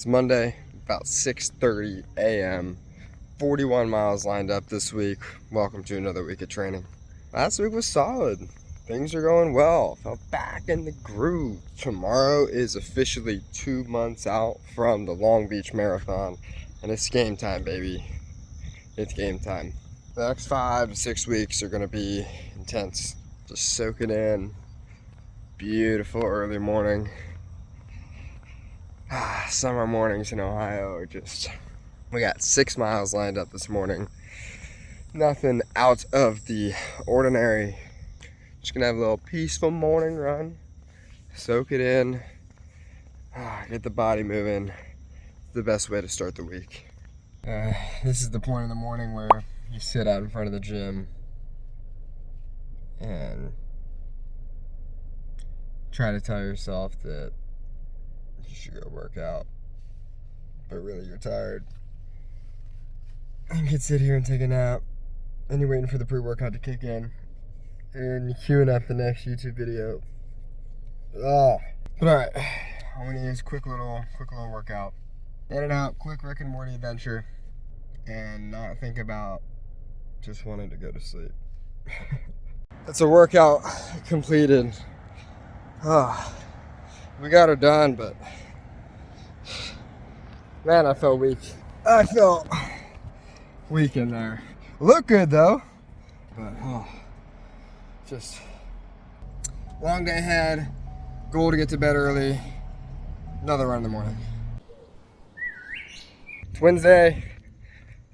It's Monday, about 6:30 a.m. 41 miles lined up this week. Welcome to another week of training. Last week was solid. Things are going well. Felt back in the groove. Tomorrow is officially 2 months out from the Long Beach Marathon, and it's game time, baby. It's game time. The next 5 to 6 weeks are going to be intense. Just soak it in. Beautiful early morning. Summer mornings in Ohio are just... We got 6 miles lined up this morning. Nothing out of the ordinary. Just gonna have a little peaceful morning run. Soak it in. Get the body moving. It's the best way to start the week. This is the point in the morning where you sit out in front of the gym and try to tell yourself that you should go work out, but really you're tired. You could sit here and take a nap, and you're waiting for the pre-workout to kick in, and you're queuing up the next YouTube video. But alright, all we need is a quick little workout. In and out, quick Rick and Morty adventure, and not think about just wanting to go to sleep. That's a workout completed. We got her done, but man, I felt weak. I felt weak in there. Look good though, but just long day ahead. Goal to get to bed early. Another run in the morning. It's Wednesday,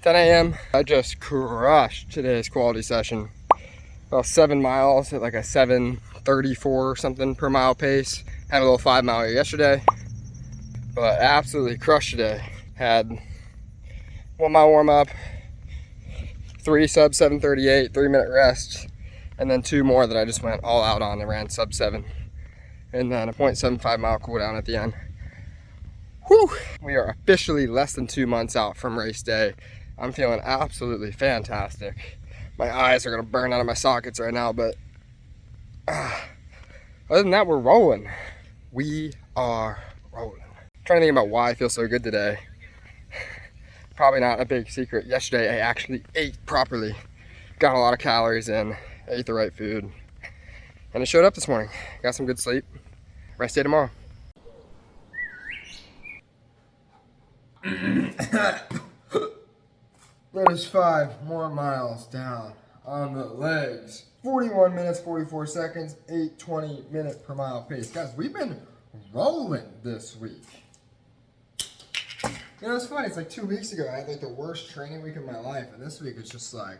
10 a.m. I just crushed today's quality session. About 7 miles at like a 7:34 or something per mile pace. Had a little 5 mile yesterday, but absolutely crushed today. Had 1 mile warm up, 3 sub 7:38, 3-minute rest, and then 2 more that I just went all out on and ran sub 7, and then a 0.75 mile cool down at the end. Whew! We are officially less than 2 months out from race day. I'm feeling absolutely fantastic. My eyes are gonna burn out of my sockets right now, but other than that, we're rolling. We are rolling. I'm trying to think about why I feel so good today. Probably not a big secret. Yesterday, I actually ate properly. Got a lot of calories in, ate the right food, and it showed up this morning. Got some good sleep. Rest day tomorrow. That is 5 more miles down on the legs. 41 minutes, 44 seconds, 8:20 minute per mile pace. Guys, we've been rolling this week. You know, it's funny, it's like 2 weeks ago, I had like the worst training week of my life, and this week it's just like,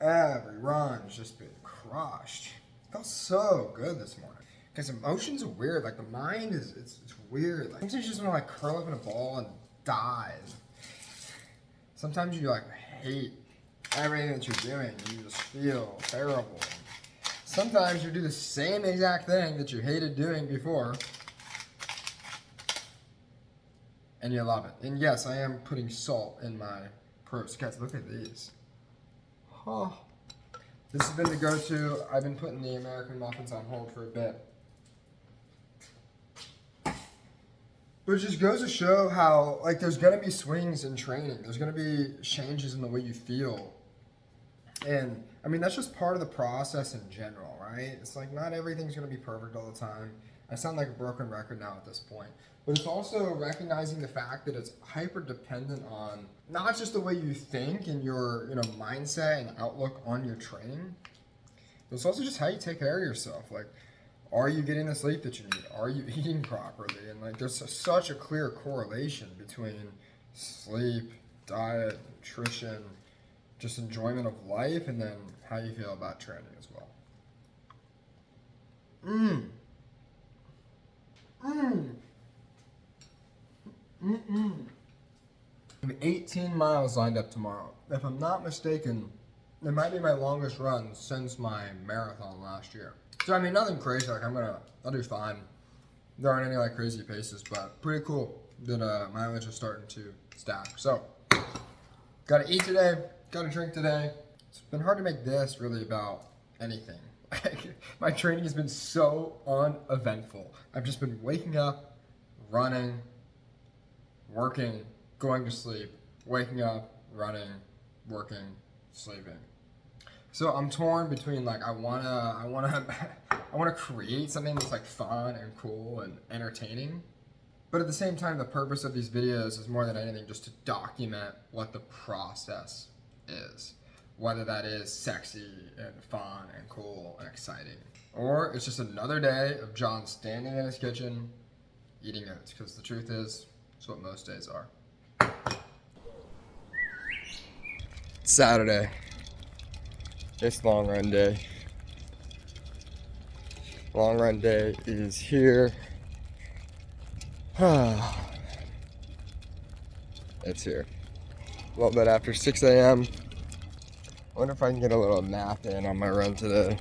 every run's just been crushed. Felt so good this morning. Because emotions are weird, like the mind is, it's weird. Like, sometimes you just want to like curl up in a ball and die. Sometimes you like hate everything that you're doing, and you just feel terrible. Sometimes you do the same exact thing that you hated doing before, and you love it. And yes, I am putting salt in my protein. Guys, look at these. This has been the go-to. I've been putting the American muffins on hold for a bit. But it just goes to show how, like, there's going to be swings in training. There's going to be changes in the way you feel. And, I mean, that's just part of the process in general, right? It's like not everything's going to be perfect all the time. I sound like a broken record now at this point. But it's also recognizing the fact that it's hyper-dependent on not just the way you think and your, mindset and outlook on your training. But it's also just how you take care of yourself. Like, are you getting the sleep that you need? Are you eating properly? And like, there's such a clear correlation between sleep, diet, nutrition, just enjoyment of life, and then how you feel about training as well. I have 18 miles lined up tomorrow. If I'm not mistaken, it might be my longest run since my marathon last year. So I mean, nothing crazy. Like I'll do fine. There aren't any like crazy paces, but pretty cool that mileage is starting to stack. So, gotta eat today. Gotta drink today. It's been hard to make this really about anything. My training has been so uneventful. I've just been waking up, running, working, going to sleep, waking up, running, working, sleeping. So I'm torn between like I wanna create something that's like fun and cool and entertaining, but at the same time the purpose of these videos is more than anything just to document what the process is, whether that is sexy and fun and cool and exciting, or it's just another day of John standing in his kitchen eating oats, because the truth is, it's what most days are. Saturday. It's long run day. Long run day is here. It's here. A little bit after 6 a.m. I wonder if I can get a little nap in on my run today.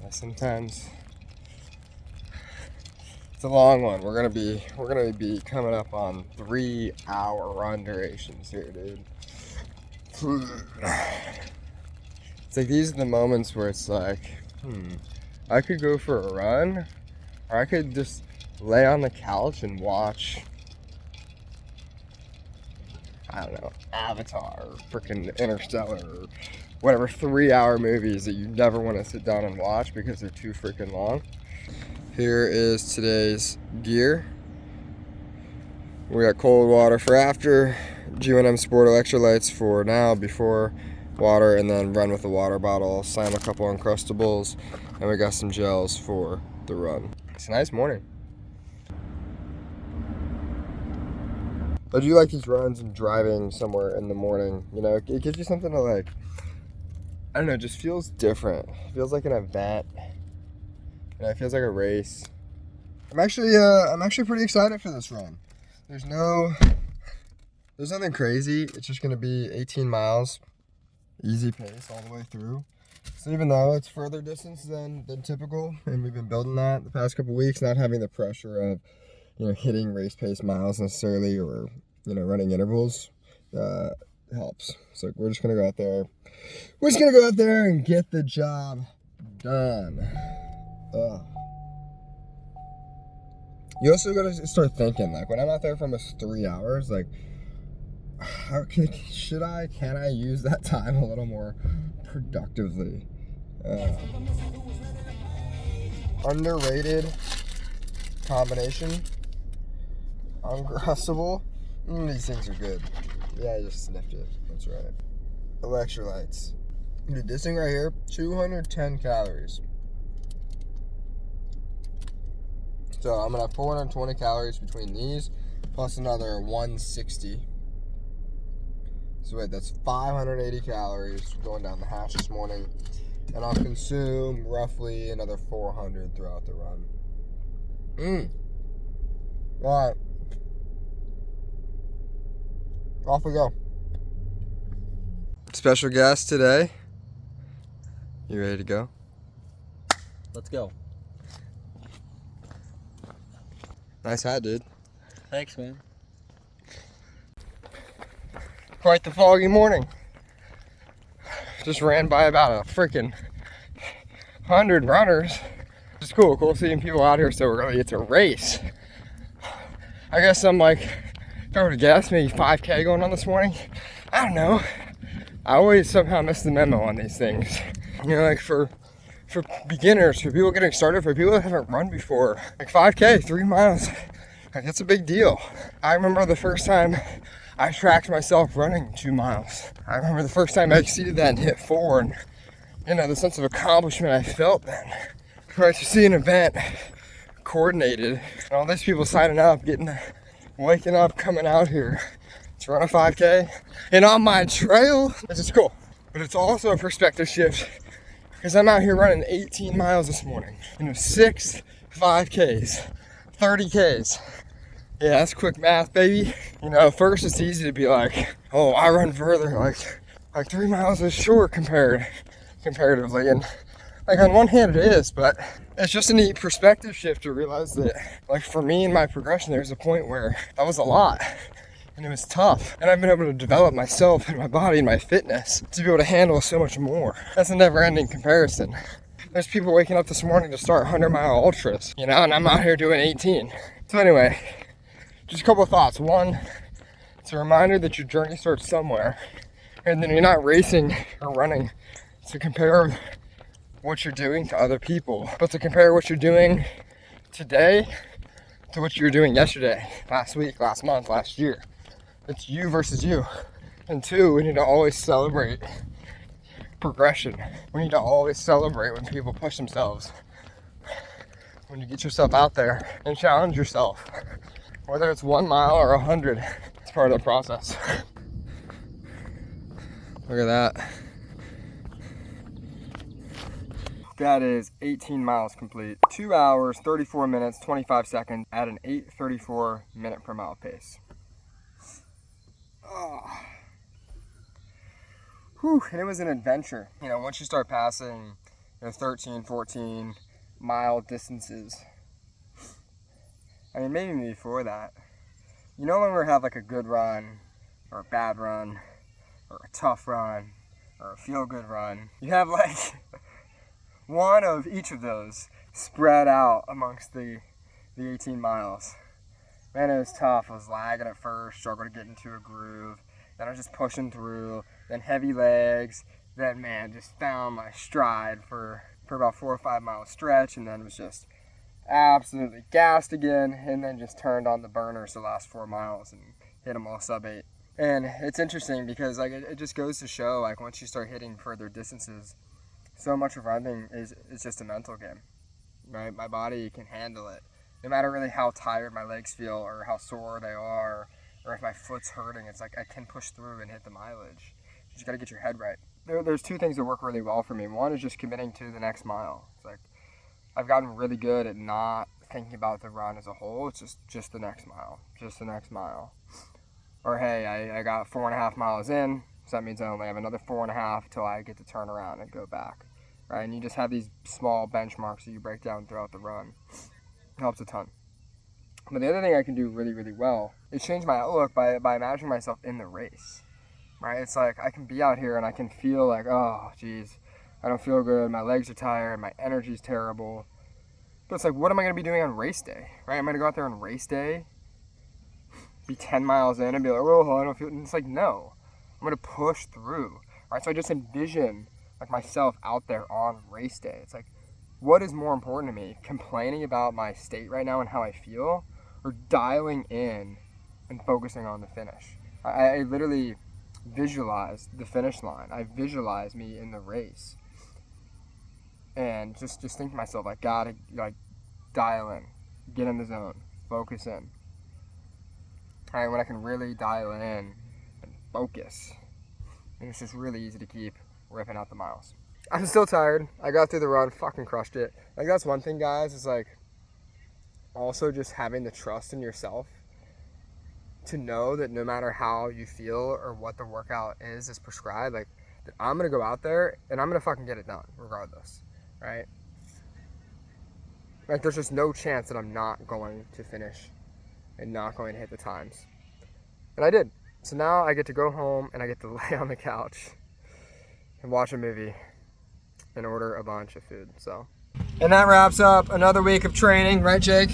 Sometimes it's a long one. We're gonna be coming up on 3-hour run durations here, dude. It's like these are the moments where it's like, I could go for a run, or I could just lay on the couch and watch, I don't know, Avatar, or freaking Interstellar, or whatever 3-hour movies that you never want to sit down and watch because they're too freaking long. Here is today's gear. We got cold water for after, G1M Sport electrolytes for now, before water, and then run with a water bottle, slam a couple Uncrustables, and we got some gels for the run. It's a nice morning. I do like these runs and driving somewhere in the morning. You know, it gives you something to like, I don't know, it just feels different. It feels like an event. You know, it feels like a race. I'm actually pretty excited for this run. There's nothing crazy. It's just gonna be 18 miles. Easy pace all the way through. So even though it's further distance than typical, and we've been building that the past couple weeks, not having the pressure of, you know, hitting race pace miles necessarily, or, you know, running intervals, helps. So we're just gonna go out there. We're just gonna go out there and get the job done. You also gotta start thinking, like, when I'm out there for almost 3 hours, like, can I use that time a little more productively? Underrated combination. Uncrustable. These things are good. Yeah, I just sniffed it. That's right. Electrolytes. Dude, this thing right here, 210 calories. So I'm gonna have 420 calories between these, plus another 160. So wait, that's 580 calories going down the hatch this morning. And I'll consume roughly another 400 throughout the run. Alright. Off we go. Special guest today. You ready to go? Let's go. Nice hat, dude. Thanks, man. Quite the foggy morning. Just ran by about a freaking 100 runners. It's cool seeing people out here so early. It's a race. I guess I'm like, if I were to guess, maybe 5K going on this morning. I don't know. I always somehow miss the memo on these things. You know, like for beginners, for people getting started, for people that haven't run before, like 5K, 3 miles, like that's a big deal. I remember the first time I tracked myself running 2 miles. I remember the first time I exceeded that and hit 4, and, you know, the sense of accomplishment I felt then. Right, to see an event coordinated, and all these people signing up, waking up, coming out here to run a 5K, and on my trail, it's just cool. But it's also a perspective shift, because I'm out here running 18 miles this morning. You know, 6 5Ks, 30Ks. Yeah, that's quick math, baby. You know, at first it's easy to be like, oh, I run further. Like 3 miles is short comparatively. And like on one hand it is, but it's just a neat perspective shift to realize that, like, for me in my progression, there's a point where that was a lot. And it was tough. And I've been able to develop myself and my body and my fitness to be able to handle so much more. That's a never-ending comparison. There's people waking up this morning to start 100-mile ultras, you know, and I'm out here doing 18. So anyway, just a couple of thoughts. One, it's a reminder that your journey starts somewhere, and then you're not racing or running to compare what you're doing to other people, but to compare what you're doing today to what you were doing yesterday, last week, last month, last year. It's you versus you. And two, we need to always celebrate progression. We need to always celebrate when people push themselves. When you get yourself out there and challenge yourself, whether it's 1 mile or 100, it's part of the process. Look at that. That is 18 miles complete. 2 hours, 34 minutes, 25 seconds at an 8:34 minute per mile pace. Oh. Whew, and it was an adventure. You know, once you start passing 13, 14 mile distances, I mean, maybe before that, you no longer have like a good run or a bad run or a tough run or a feel-good run. You have like one of each of those spread out amongst the 18 miles. Man, it was tough. I was lagging at first, struggled to get into a groove. Then I was just pushing through, then heavy legs. Then, man, just found my stride for about 4 or 5 mile stretch, and then was just absolutely gassed again, and then just turned on the burners the last 4 miles and hit them all sub-8. And it's interesting because like it just goes to show, like, once you start hitting further distances, so much of running is just a mental game, right? My body can handle it. No matter really how tired my legs feel or how sore they are, or if my foot's hurting, it's like I can push through and hit the mileage. You just gotta get your head right. There's two things that work really well for me. One is just committing to the next mile. It's like I've gotten really good at not thinking about the run as a whole. It's just the next mile, just the next mile. Or hey, I got 4.5 miles in, so that means I only have another 4.5 till I get to turn around and go back, right? And you just have these small benchmarks that you break down throughout the run. It helps a ton. But the other thing I can do really, really well is change my outlook by imagining myself in the race, right? It's like I can be out here and I can feel like, oh, geez, I don't feel good. My legs are tired. My energy's terrible. But it's like, what am I going to be doing on race day, right? I'm going to go out there on race day, be 10 miles in and be like, oh, I don't feel, and it's like, no, I'm going to push through, right? So I just envision like myself out there on race day. It's like, what is more important to me, complaining about my state right now and how I feel, or dialing in and focusing on the finish? I literally visualize the finish line. I visualize me in the race, and just think to myself, I gotta like dial in, get in the zone, focus in. All right, when I can really dial in and focus, and it's just really easy to keep ripping out the miles. I'm still tired. I got through the run, fucking crushed it. Like, that's one thing, guys, is like also just having the trust in yourself to know that no matter how you feel or what the workout is prescribed, like, that I'm gonna go out there and I'm gonna fucking get it done regardless, right? Like, there's just no chance that I'm not going to finish and not going to hit the times. And I did. So now I get to go home and I get to lay on the couch and watch a movie and order a bunch of food. So, and that wraps up another week of training, right, Jake?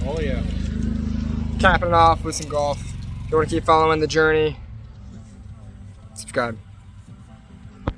Oh yeah. Capping it off with some golf. If you want to keep following the journey, subscribe.